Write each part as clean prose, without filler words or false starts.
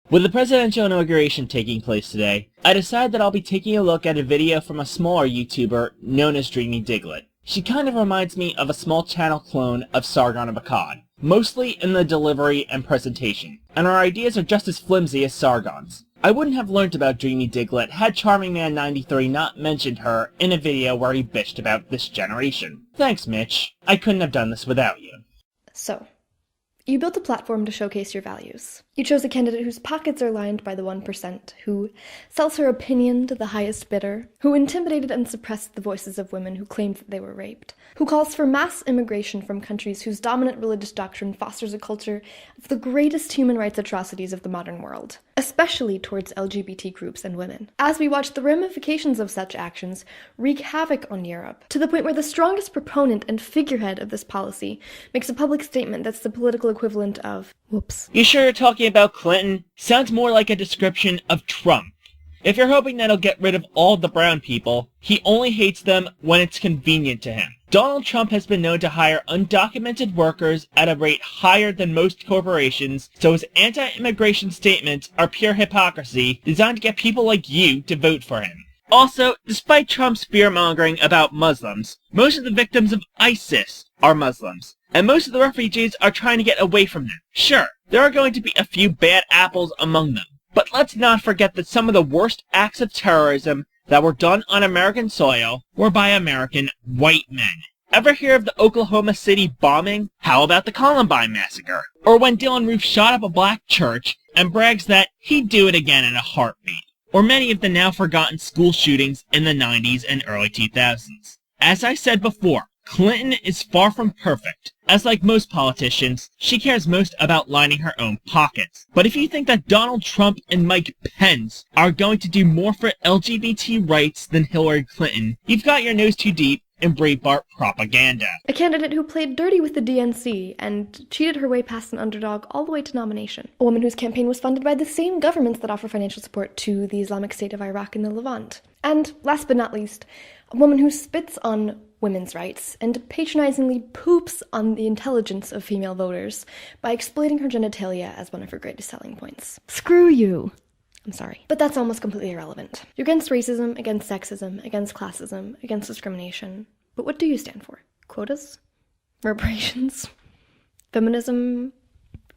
With the presidential inauguration taking place today, I decided that I'll be taking a look at a video from a smaller YouTuber known as DreamyDiglot. She kind of reminds me of a small channel clone of Sargon of Akkad, mostly in the delivery and presentation, and her ideas are just as flimsy as Sargon's. I wouldn't have learned about DreamyDiglot had CharmingMan93 not mentioned her in a video where he bitched about this generation. Thanks, Mitch. I couldn't have done this without you. So, you built a platform to showcase your values. You chose a candidate whose pockets are lined by the 1%, who sells her opinion to the highest bidder, who intimidated and suppressed the voices of women who claimed that they were raped, who calls for mass immigration from countries whose dominant religious doctrine fosters a culture of the greatest human rights atrocities of the modern world, especially towards LGBT groups and women. As we watch the ramifications of such actions wreak havoc on Europe, to the point where the strongest proponent and figurehead of this policy makes a public statement that's the political equivalent of, whoops. You sure you're talking about Clinton? Sounds more like a description of Trump. If you're hoping that he'll get rid of all the brown people, he only hates them when it's convenient to him. Donald Trump has been known to hire undocumented workers at a rate higher than most corporations, so his anti-immigration statements are pure hypocrisy designed to get people like you to vote for him. Also, despite Trump's fear-mongering about Muslims, most of the victims of ISIS are Muslims, and most of the refugees are trying to get away from them. Sure, there are going to be a few bad apples among them, but let's not forget that some of the worst acts of terrorism that were done on American soil were by American white men. Ever hear of the Oklahoma City bombing? How about the Columbine massacre? Or when Dylann Roof shot up a black church and brags that he'd do it again in a heartbeat? Or many of the now forgotten school shootings in the 90s and early 2000s. As I said before, Clinton is far from perfect, as like most politicians, she cares most about lining her own pockets. But if you think that Donald Trump and Mike Pence are going to do more for LGBT rights than Hillary Clinton, you've got your nose too deep in Breitbart propaganda. A candidate who played dirty with the DNC and cheated her way past an underdog all the way to nomination. A woman whose campaign was funded by the same governments that offer financial support to the Islamic State of Iraq and the Levant. And, last but not least, a woman who spits on women's rights and patronizingly poops on the intelligence of female voters by exploiting her genitalia as one of her greatest selling points. Screw you! I'm sorry. But that's almost completely irrelevant. You're against racism, against sexism, against classism, against discrimination. But what do you stand for? Quotas? Reparations? Feminism?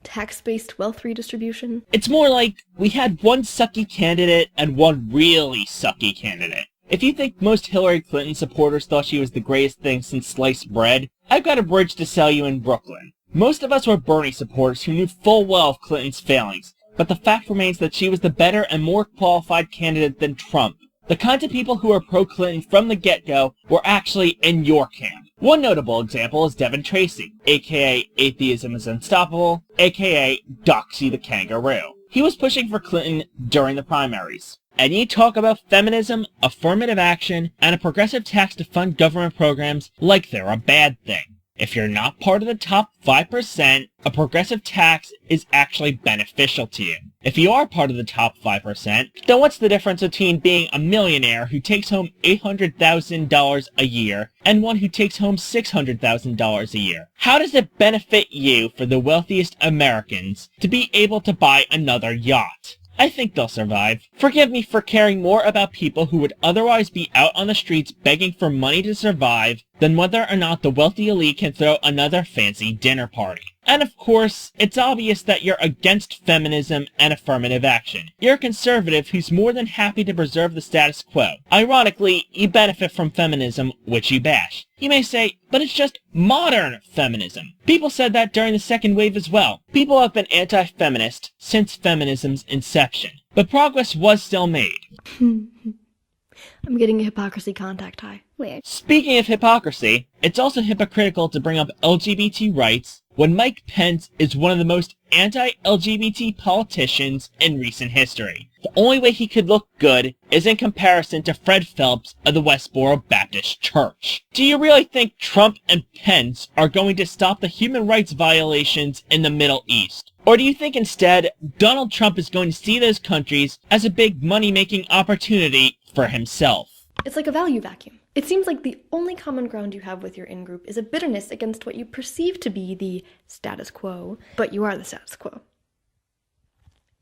Tax-based wealth redistribution? It's more like we had one sucky candidate and one really sucky candidate. If you think most Hillary Clinton supporters thought she was the greatest thing since sliced bread, I've got a bridge to sell you in Brooklyn. Most of us were Bernie supporters who knew full well of Clinton's failings, but the fact remains that she was the better and more qualified candidate than Trump. The kinds of people who were pro-Clinton from the get-go were actually in your camp. One notable example is Devin Tracy, aka Atheism is Unstoppable, aka Doxy the Kangaroo. He was pushing for Clinton during the primaries. And you talk about feminism, affirmative action, and a progressive tax to fund government programs like they're a bad thing. If you're not part of the top 5%, a progressive tax is actually beneficial to you. If you are part of the top 5%, then what's the difference between being a millionaire who takes home $800,000 a year and one who takes home $600,000 a year? How does it benefit you for the wealthiest Americans to be able to buy another yacht? I think they'll survive. Forgive me for caring more about people who would otherwise be out on the streets begging for money to survive than whether or not the wealthy elite can throw another fancy dinner party. And of course, it's obvious that you're against feminism and affirmative action. You're a conservative who's more than happy to preserve the status quo. Ironically, you benefit from feminism, which you bash. You may say, but it's just modern feminism. People said that during the second wave as well. People have been anti-feminist since feminism's inception. But progress was still made. I'm getting a hypocrisy contact high. Weird. Speaking of hypocrisy, it's also hypocritical to bring up LGBT rights when Mike Pence is one of the most anti-LGBT politicians in recent history. The only way he could look good is in comparison to Fred Phelps of the Westboro Baptist Church. Do you really think Trump and Pence are going to stop the human rights violations in the Middle East? Or do you think instead Donald Trump is going to see those countries as a big money-making opportunity for himself? It's like a value vacuum. It seems like the only common ground you have with your in-group is a bitterness against what you perceive to be the status quo, but you are the status quo.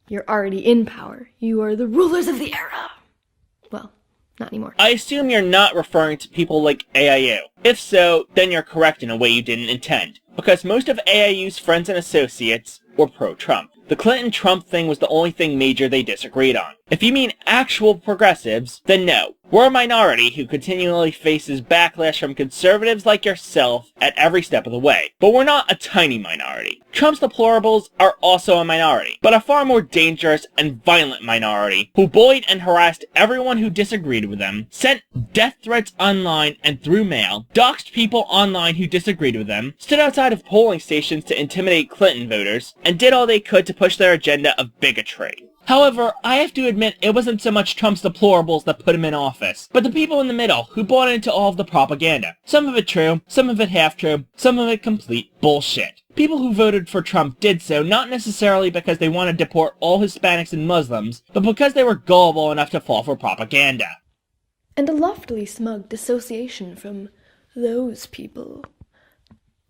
You're already in power. You are the rulers of the era. Well, not anymore. I assume you're not referring to people like AIU. If so, then you're correct in a way you didn't intend, because most of AIU's friends and associates were pro-Trump. The Clinton-Trump thing was the only thing major they disagreed on. If you mean actual progressives, then no. We're a minority who continually faces backlash from conservatives like yourself at every step of the way. But we're not a tiny minority. Trump's deplorables are also a minority, but a far more dangerous and violent minority who bullied and harassed everyone who disagreed with them, sent death threats online and through mail, doxed people online who disagreed with them, stood outside of polling stations to intimidate Clinton voters, and did all they could to push their agenda of bigotry. However, I have to admit it wasn't so much Trump's deplorables that put him in office, but the people in the middle who bought into all of the propaganda. Some of it true, some of it half true, some of it complete bullshit. People who voted for Trump did so not necessarily because they wanted to deport all Hispanics and Muslims, but because they were gullible enough to fall for propaganda. And a loftily smug dissociation from those people.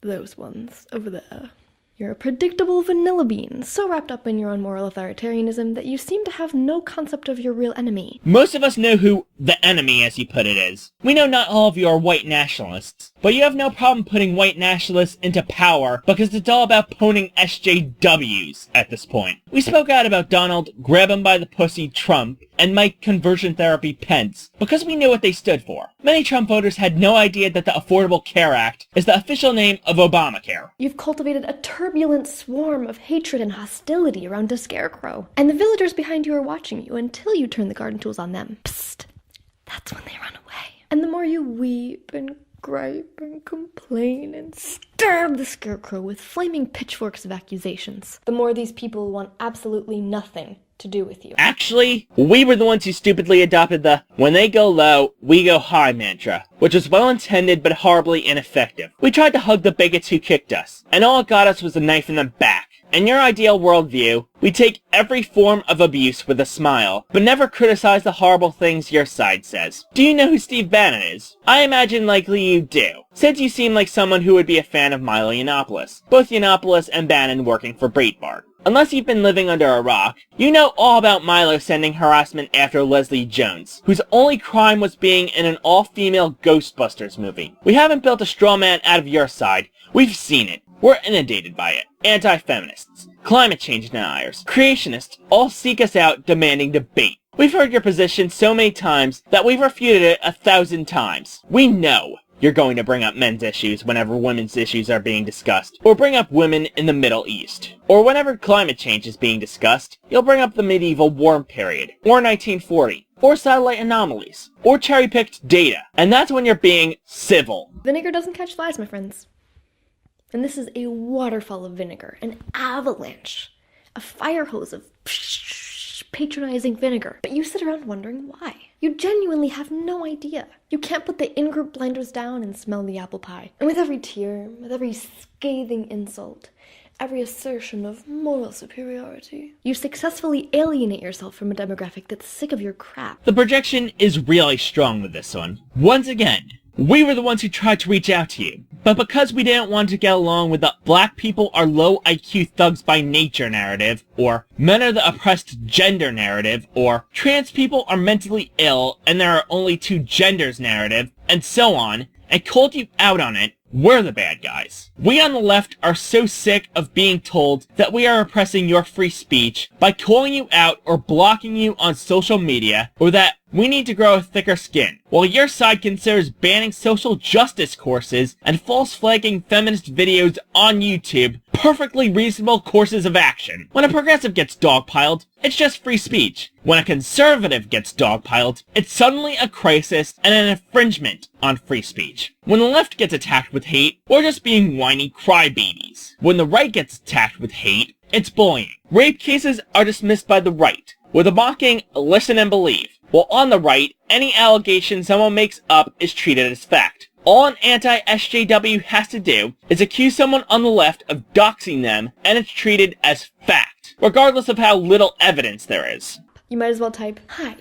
Those ones over there. You're a predictable vanilla bean, so wrapped up in your own moral authoritarianism that you seem to have no concept of your real enemy. Most of us know who the enemy, as you put it, is. We know not all of you are white nationalists, but you have no problem putting white nationalists into power because it's all about pwning SJWs at this point. We spoke out about Donald grab him by the pussy Trump and Mike conversion therapy Pence because we knew what they stood for. Many Trump voters had no idea that the Affordable Care Act is the official name of Obamacare. You've cultivated a turbulent swarm of hatred and hostility around a scarecrow, and the villagers behind you are watching you until you turn the garden tools on them. Psst, that's when they run away. And the more you weep and gripe and complain and stab the scarecrow with flaming pitchforks of accusations, the more these people want absolutely nothing to do with you. Actually, we were the ones who stupidly adopted the "when they go low, we go high" mantra, which was well-intended but horribly ineffective. We tried to hug the bigots who kicked us, and all it got us was a knife in the back. In your ideal worldview, we take every form of abuse with a smile, but never criticize the horrible things your side says. Do you know who Steve Bannon is? I imagine likely you do, since you seem like someone who would be a fan of Milo Yiannopoulos, both Yiannopoulos and Bannon working for Breitbart. Unless you've been living under a rock, you know all about Milo sending harassment after Leslie Jones, whose only crime was being in an all-female Ghostbusters movie. We haven't built a straw man out of your side. We've seen it. We're inundated by it. Anti-feminists, climate change deniers, creationists all seek us out demanding debate. We've heard your position so many times that we've refuted it 1,000 times. We know you're going to bring up men's issues whenever women's issues are being discussed, or bring up women in the Middle East. Or whenever climate change is being discussed, you'll bring up the medieval warm period, or 1940, or satellite anomalies, or cherry-picked data, and that's when you're being civil. Vinegar doesn't catch flies, my friends. And this is a waterfall of vinegar, an avalanche, a fire hose of patronizing vinegar. But you sit around wondering why. You genuinely have no idea. You can't put the in-group blinders down and smell the apple pie. And with every tear, with every scathing insult, every assertion of moral superiority, you successfully alienate yourself from a demographic that's sick of your crap. The projection is really strong with this one. Once again, we were the ones who tried to reach out to you, but because we didn't want to get along with the black people are low IQ thugs by nature narrative, or men are the oppressed gender narrative, or trans people are mentally ill and there are only two genders narrative, and so on, and called you out on it, we're the bad guys. We on the left are so sick of being told that we are oppressing your free speech by calling you out or blocking you on social media, or that we need to grow a thicker skin, while your side considers banning social justice courses and false flagging feminist videos on YouTube perfectly reasonable courses of action. When a progressive gets dogpiled, it's just free speech. When a conservative gets dogpiled, it's suddenly a crisis and an infringement on free speech. When the left gets attacked with hate, we're just being whiny crybabies. When the right gets attacked with hate, it's bullying. Rape cases are dismissed by the right, with a mocking listen and believe. While on the right, any allegation someone makes up is treated as fact. All an anti-SJW has to do is accuse someone on the left of doxing them, and it's treated as fact, regardless of how little evidence there is. You might as well type, "Hi,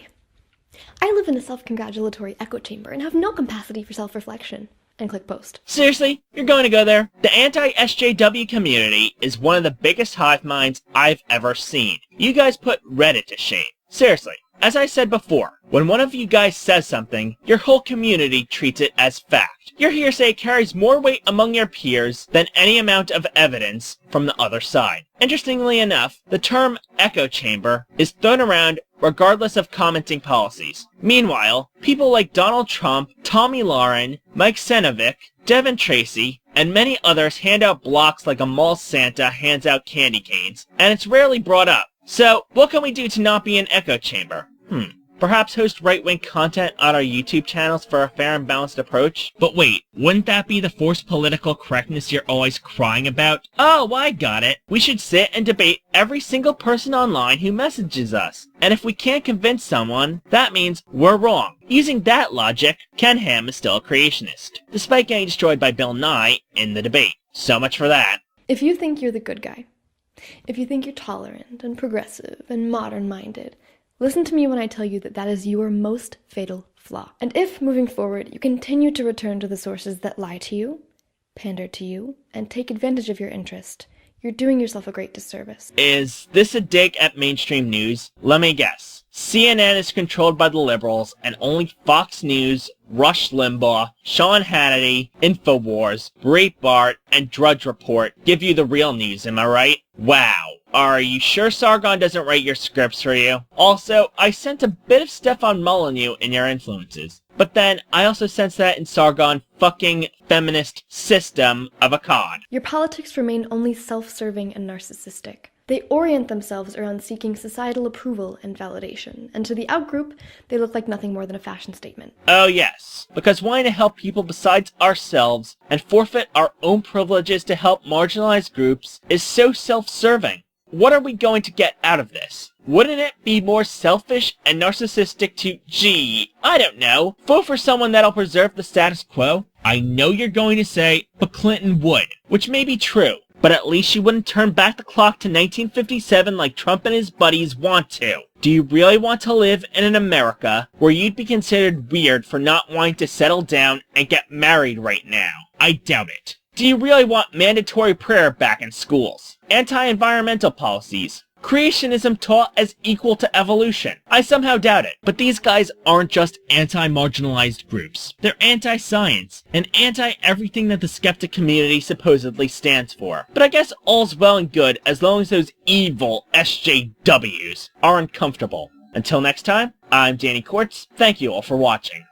I live in a self-congratulatory echo chamber and have no capacity for self-reflection. and click post. Seriously? You're going to go there? The anti-SJW community is one of the biggest hive minds I've ever seen. You guys put Reddit to shame. Seriously. As I said before, when one of you guys says something, your whole community treats it as fact. Your hearsay carries more weight among your peers than any amount of evidence from the other side. Interestingly enough, the term echo chamber is thrown around regardless of commenting policies. Meanwhile, people like Donald Trump, Tommy Lauren, Mike Senovic, Devin Tracy, and many others hand out blocks like a mall Santa hands out candy canes, and it's rarely brought up. So, what can we do to not be an echo chamber? Perhaps host right-wing content on our YouTube channels for a fair and balanced approach? But wait, wouldn't that be the forced political correctness you're always crying about? Oh, I got it. We should sit and debate every single person online who messages us. And if we can't convince someone, that means we're wrong. Using that logic, Ken Ham is still a creationist, despite getting destroyed by Bill Nye in the debate. So much for that. If you think you're the good guy, if you think you're tolerant and progressive and modern-minded, listen to me when I tell you that that is your most fatal flaw. And if, moving forward, you continue to return to the sources that lie to you, pander to you, and take advantage of your interest, you're doing yourself a great disservice. Is this a dig at mainstream news? Let me guess. CNN is controlled by the liberals, and only Fox News, Rush Limbaugh, Sean Hannity, InfoWars, Breitbart, and Drudge Report give you the real news, am I right? Wow. Are you sure Sargon doesn't write your scripts for you? Also, I sense a bit of Stefan Molyneux in your influences. But then, I also sense that in Sargon fucking feminist system of a cod. Your politics remain only self-serving and narcissistic. They orient themselves around seeking societal approval and validation, and to the outgroup, they look like nothing more than a fashion statement. Oh yes, because wanting to help people besides ourselves and forfeit our own privileges to help marginalized groups is so self-serving. What are we going to get out of this? Wouldn't it be more selfish and narcissistic to, I don't know, vote for someone that'll preserve the status quo? I know you're going to say, but Clinton would, which may be true, but at least she wouldn't turn back the clock to 1957 like Trump and his buddies want to. Do you really want to live in an America where you'd be considered weird for not wanting to settle down and get married right now? I doubt it. Do you really want mandatory prayer back in schools? Anti-environmental policies? Creationism taught as equal to evolution? I somehow doubt it. But these guys aren't just anti-marginalized groups. They're anti-science, and anti-everything that the skeptic community supposedly stands for. But I guess all's well and good as long as those evil SJWs aren't comfortable. Until next time, I'm Danny Quartz. Thank you all for watching.